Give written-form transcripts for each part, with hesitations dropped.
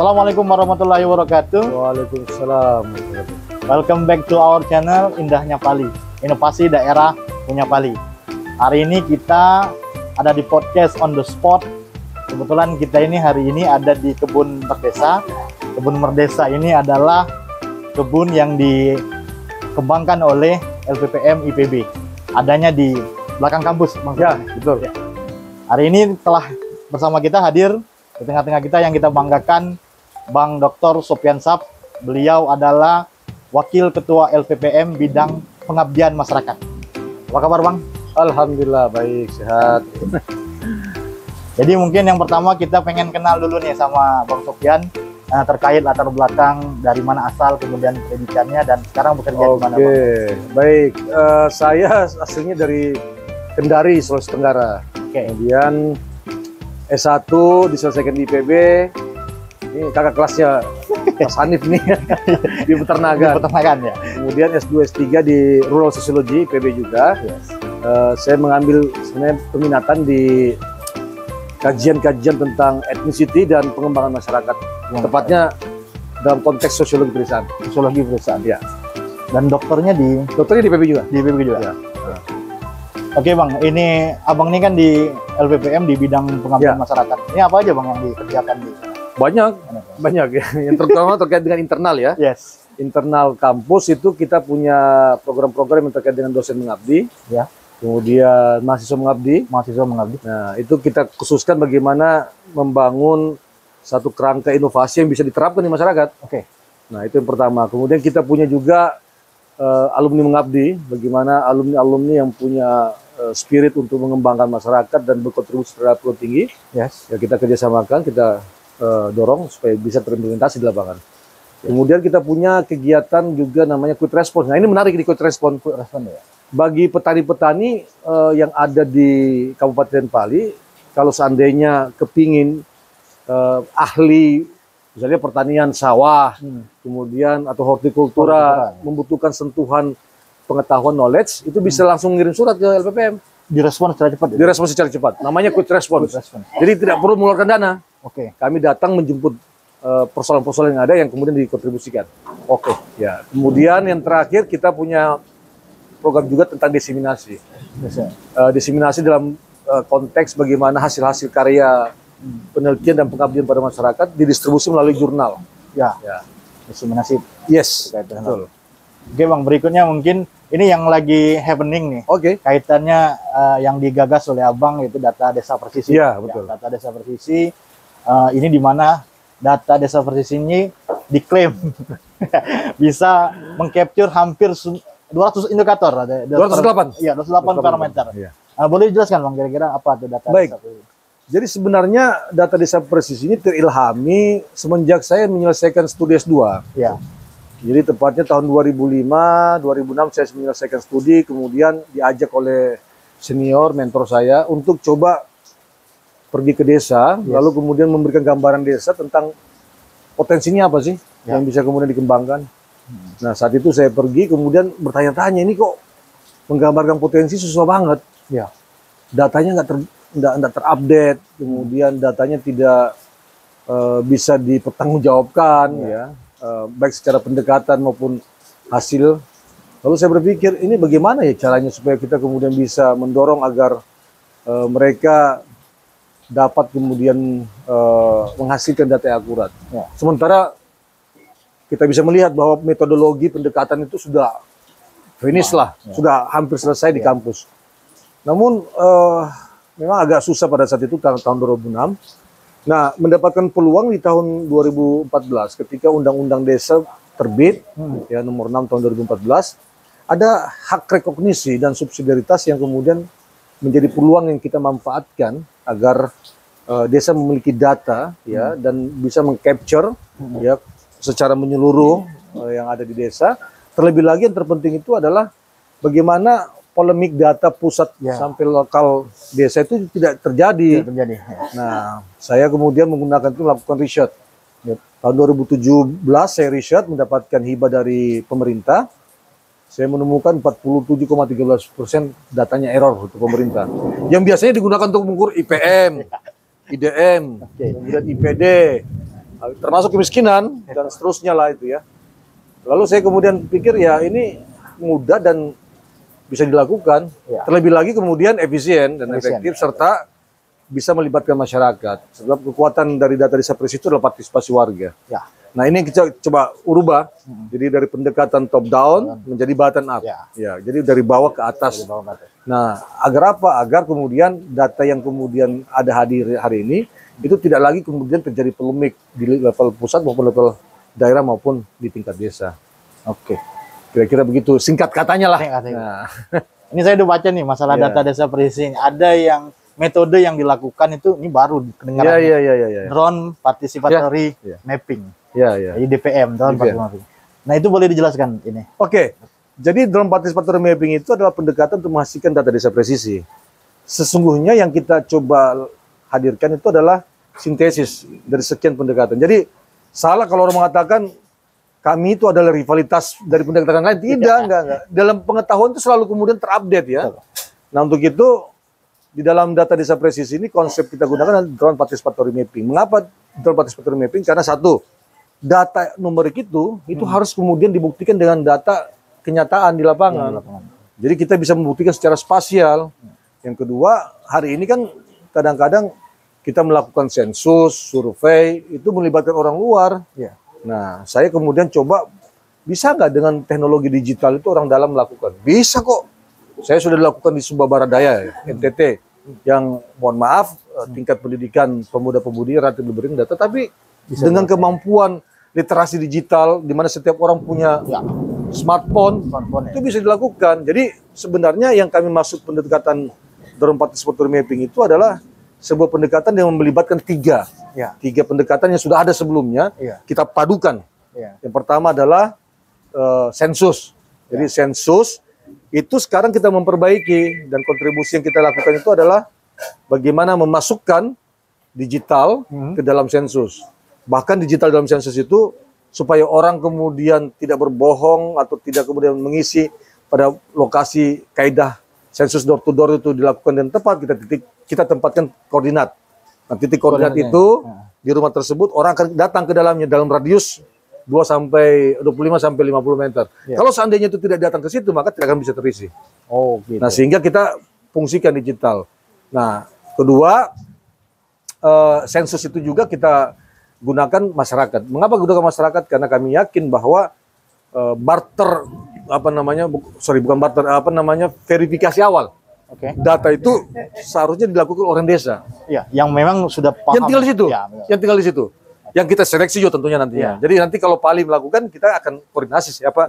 Assalamualaikum warahmatullahi wabarakatuh. Waalaikumsalam. Welcome back to our channel Indahnya Pali, inovasi daerah punya Pali. Hari ini kita ada di podcast on the spot. Kebetulan kita ini hari ini ada di Kebun Merdesa. Kebun Merdesa ini adalah kebun yang dikembangkan oleh LPPM IPB. Adanya di belakang kampus, Bang. Ya, betul. Ya. Hari ini telah bersama kita hadir di tengah-tengah kita yang kita banggakan, Bang Dr. Sopyan Sap. Beliau adalah Wakil Ketua LPPM Bidang Pengabdian Masyarakat. Apa kabar, Bang? Alhamdulillah, baik, sehat. Jadi mungkin yang pertama kita pengen kenal dulu nih sama Bang Sopyan, terkait latar belakang dari mana asal, kemudian pendidikannya, dan sekarang bekerja di mana, Bang? Oke, baik. Saya aslinya dari Kendari, Sulawesi Tenggara. Kemudian S1 diselesaikan di IPB. Ini kakak kelasnya Mas Hanif nih di Peternakan. Di Peternakan, ya. Kemudian S2 S3 di Rural Sociology IPB juga. Yes. Saya mengambil sebenarnya peminatan di kajian-kajian tentang ethnicity dan pengembangan masyarakat. Tepatnya dalam konteks sosiologi pedesaan. Sosiologi pedesaan. Ya. Dan dokternya di IPB juga. Di IPB juga. Ya. Oke, Bang, ini abang ini kan di LPPM di bidang pengabdian masyarakat. Ini apa aja, Bang, yang dikerjakan di sana? Banyak ya. Yang terutama terkait dengan internal ya. Yes. Internal kampus itu kita punya program-program yang terkait dengan dosen mengabdi. Ya. Kemudian mahasiswa mengabdi. Mahasiswa mengabdi. Nah, itu kita khususkan bagaimana membangun satu kerangka inovasi yang bisa diterapkan di masyarakat. Oke. Nah, itu yang pertama. Kemudian kita punya juga alumni mengabdi, bagaimana alumni-alumni yang punya spirit untuk mengembangkan masyarakat dan berkontribusi terhadap perguruan tinggi. Yes. Ya, kita kerjasamakan, kita dorong supaya bisa terimplementasi di lapangan. Kemudian kita punya kegiatan juga namanya Quick Response. Nah, ini menarik di Quick Response. Quick Response, ya. Bagi petani-petani yang ada di Kabupaten Pali, kalau seandainya kepingin ahli, misalnya pertanian sawah, kemudian atau hortikultura, membutuhkan sentuhan pengetahuan knowledge, itu bisa langsung ngirim surat ke LPPM. Direspon secara cepat. Direspon secara cepat. Namanya Quick Response. Jadi tidak perlu mengeluarkan dana. Oke. Kami datang menjemput persoalan-persoalan yang ada yang kemudian dikontribusikan. Oke. Ya. Kemudian yang terakhir kita punya program juga tentang diseminasi. Diseminasi dalam konteks bagaimana hasil-hasil karya penelitian dan pengabdian pada masyarakat didistribusi melalui jurnal. Ya. Ya. Diseminasi. Yes. Betul. Oke, Bang, berikutnya mungkin ini yang lagi happening nih. Oke. Kaitannya yang digagas oleh Abang, yaitu data desa presisi. Iya, betul. Ya, data desa presisi ini di mana data desa presisi ini diklaim bisa mengcapture hampir 200 indikator. 208. Iya, 208 parameter. Iya. Boleh dijelaskan, Bang, kira-kira apa tuh data Baik. desa presisi? Jadi sebenarnya data desa presisi ini terilhami semenjak saya menyelesaikan studi S2. Ya. Jadi tepatnya tahun 2005, 2006 saya menyelesaikan studi, kemudian diajak oleh senior, mentor saya untuk coba pergi ke desa, lalu kemudian memberikan gambaran desa tentang potensinya apa sih yang bisa kemudian dikembangkan. Nah, saat itu saya pergi, kemudian bertanya-tanya, ini kok menggambarkan potensi susah banget. Ya. Datanya nggak terupdate, kemudian datanya tidak bisa dipertanggungjawabkan, ya. Baik secara pendekatan maupun hasil. Lalu saya berpikir, ini bagaimana ya caranya supaya kita kemudian bisa mendorong agar mereka dapat kemudian menghasilkan data yang akurat. Ya. Sementara kita bisa melihat bahwa metodologi pendekatan itu sudah finish lah, sudah hampir selesai di kampus. Namun memang agak susah pada saat itu, tahun 2006. Nah, mendapatkan peluang di tahun 2014 ketika Undang-Undang Desa terbit, ya, nomor 6 tahun 2014, ada hak rekognisi dan subsidiaritas yang kemudian menjadi peluang yang kita manfaatkan agar desa memiliki data, ya, dan bisa mengcapture, ya, secara menyeluruh yang ada di desa. Terlebih lagi yang terpenting itu adalah bagaimana polemik data pusat sampai lokal desa itu tidak terjadi. Nah, saya kemudian menggunakan itu melakukan riset. Tahun 2017 saya riset mendapatkan hibah dari pemerintah. Saya menemukan 47,13% datanya error untuk pemerintah. Yang biasanya digunakan untuk mengukur IPM, IDM, kemudian IPD, termasuk kemiskinan dan seterusnya lah itu ya. Lalu saya kemudian pikir ya ini mudah dan bisa dilakukan. Ya. Terlebih lagi kemudian efisien dan Efisien, efektif serta bisa melibatkan masyarakat. Sebab kekuatan dari data desa presisi itu adalah partisipasi warga. Ya. Nah ini kita coba ubah, jadi dari pendekatan top down menjadi bottom up. Ya, jadi dari bawah ke atas. Nah, agar apa? Agar kemudian data yang kemudian ada hadir hari ini itu tidak lagi kemudian terjadi polemik di level pusat maupun level daerah maupun di tingkat desa. Oke. Kira-kira begitu singkat katanya lah. Nah. Ini saya udah baca nih masalah Ya. data desa presisi. Ada yang metode yang dilakukan itu ini baru kedengaran. Iya. Drone participatory Ya. mapping. Ya. Jadi DPM, drone DPM. participatory. Nah, itu boleh dijelaskan ini. Oke. Jadi drone participatory mapping itu adalah pendekatan untuk menghasilkan data desa presisi. Sesungguhnya yang kita coba hadirkan itu adalah sintesis dari sekian pendekatan. Jadi salah kalau orang mengatakan kami itu adalah rivalitas dari pendekatan lain. Tidak, enggak. Dalam pengetahuan itu selalu kemudian terupdate ya. Nah, untuk itu di dalam data desa presisi ini konsep kita gunakan adalah drone participatory mapping. Mengapa drone participatory mapping? Karena satu, data numerik itu harus kemudian dibuktikan dengan data kenyataan di lapangan. Jadi kita bisa membuktikan secara spasial. Yang kedua, hari ini kan kadang-kadang kita melakukan sensus, survei, itu melibatkan orang luar. Ya. Nah, saya kemudian coba, bisa nggak dengan teknologi digital itu orang dalam melakukan? Bisa kok. Saya sudah dilakukan di Sumba Barat Daya, NTT, yang mohon maaf, tingkat pendidikan pemuda-pemudi relatif lebih rendah, tetapi dengan kemampuan literasi digital, di mana setiap orang punya smartphone itu bisa dilakukan. Jadi sebenarnya yang kami maksud pendekatan drone participatory mapping itu adalah sebuah pendekatan yang melibatkan tiga pendekatan yang sudah ada sebelumnya, kita padukan. Yang pertama adalah sensus. Jadi sensus itu sekarang kita memperbaiki, dan kontribusi yang kita lakukan itu adalah bagaimana memasukkan digital ke dalam sensus. Bahkan digital dalam sensus itu supaya orang kemudian tidak berbohong atau tidak kemudian mengisi pada lokasi kaidah sensus door to door itu dilakukan dengan tepat, kita tempatkan koordinat. Nah, titik koordinat itu di rumah tersebut orang akan datang ke dalamnya dalam radius 25 sampai 50 meter. Kalau seandainya itu tidak datang ke situ, maka tidak akan bisa terisi. Oh, gitu. Nah, sehingga kita fungsikan digital. Nah, kedua, sensus itu juga kita gunakan masyarakat. Mengapa gunakan masyarakat? Karena kami yakin bahwa barter verifikasi awal. Data itu seharusnya dilakukan orang desa. Ya, yang memang sudah paham. Yang tinggal di situ. Ya, yang tinggal di situ. Yang kita seleksi juga tentunya nantinya. Jadi nanti kalau Pali melakukan, kita akan koordinasi siapa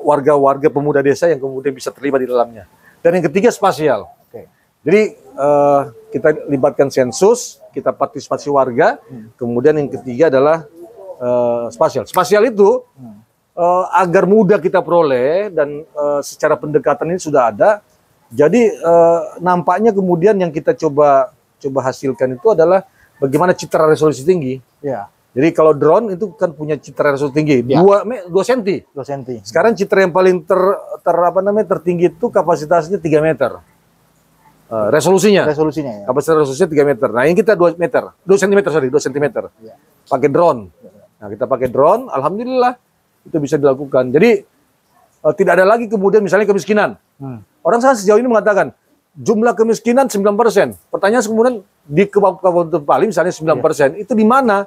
warga-warga pemuda desa yang kemudian bisa terlibat di dalamnya. Dan yang ketiga spasial. Jadi kita libatkan sensus, kita partisipasi warga, kemudian yang ketiga adalah spasial. Spasial itu agar mudah kita peroleh dan secara pendekatan ini sudah ada. Jadi nampaknya kemudian yang kita coba hasilkan itu adalah bagaimana citra resolusi tinggi. Jadi kalau drone itu kan punya citra resolusi tinggi, 2 cm. 2 cm. Sekarang citra yang paling tertinggi itu kapasitasnya 3 meter. Resolusinya. Kapasitas resolusinya 3 meter. Nah, yang kita 2 meter. 2 cm. Pakai drone. Nah, kita pakai drone, alhamdulillah itu bisa dilakukan. Jadi tidak ada lagi kemudian misalnya kemiskinan. Orang sana sejauh ini mengatakan jumlah kemiskinan 9%. Pertanyaan kemudian di Kabupaten Pali misalnya 9%. Itu di mana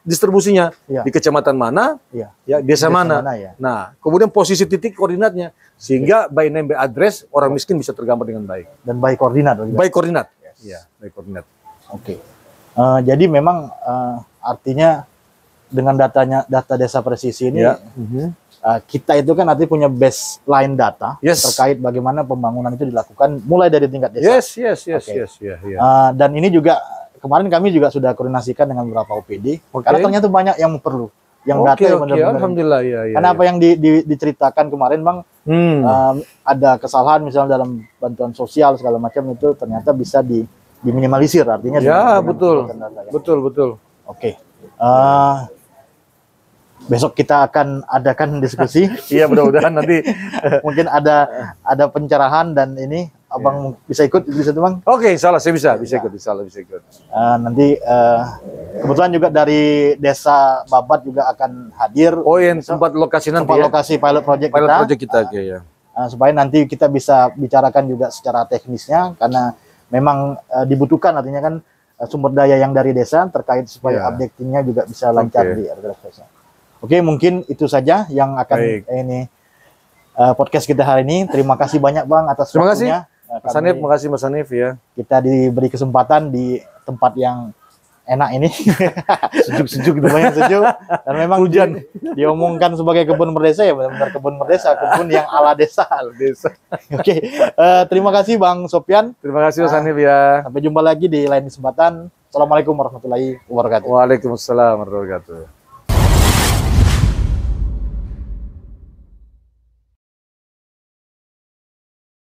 distribusinya? Di kecamatan mana? Ya, desa mana? Nah, kemudian posisi titik koordinatnya sehingga by name by address orang miskin bisa tergambar dengan baik. Dan by koordinat. By koordinat. Iya, by koordinat. Oke. Jadi memang artinya dengan data desa presisi ini kita itu kan nanti punya baseline data terkait bagaimana pembangunan itu dilakukan mulai dari tingkat desa. Yes. Dan ini juga kemarin kami juga sudah koordinasikan dengan beberapa OPD karena ternyata banyak yang perlu data yang benar-benar. Alhamdulillah Karena apa yang diceritakan kemarin Bang, ada kesalahan misalnya dalam bantuan sosial segala macam itu ternyata bisa diminimalisir artinya. Ya betul. Oke. Besok kita akan adakan diskusi. Iya, mudah-mudahan nanti mungkin ada pencerahan dan ini abang bisa ikut di situ bang. Oke, salah saya bisa ikut, bisa ikut. Nanti kebetulan juga dari desa Babat juga akan hadir. Oh, yang tempat lokasi nanti tempat ya? lokasi pilot project Pilot kita. project kita, oke ya. Supaya nanti kita bisa bicarakan juga secara teknisnya, karena memang dibutuhkan artinya kan sumber daya yang dari desa terkait supaya updatingnya juga bisa lancar di desa. Oke, mungkin itu saja yang akan ini podcast kita hari ini. Terima kasih banyak bang atas waktunya. Mas Hanif, makasih Mas Hanif ya. Kita diberi kesempatan di tempat yang enak ini, sejuk-sejuk, lumayan sejuk, dan memang hujan. Diomongkan sebagai kebun merdesa ya, benar-benar kebun merdesa, kebun yang ala desa. Oke, terima kasih Bang Sopyan. Terima kasih Mas Hanif ya. Sampai jumpa lagi di lain kesempatan. Assalamualaikum warahmatullahi wabarakatuh. Waalaikumsalam warahmatullahi wabarakatuh.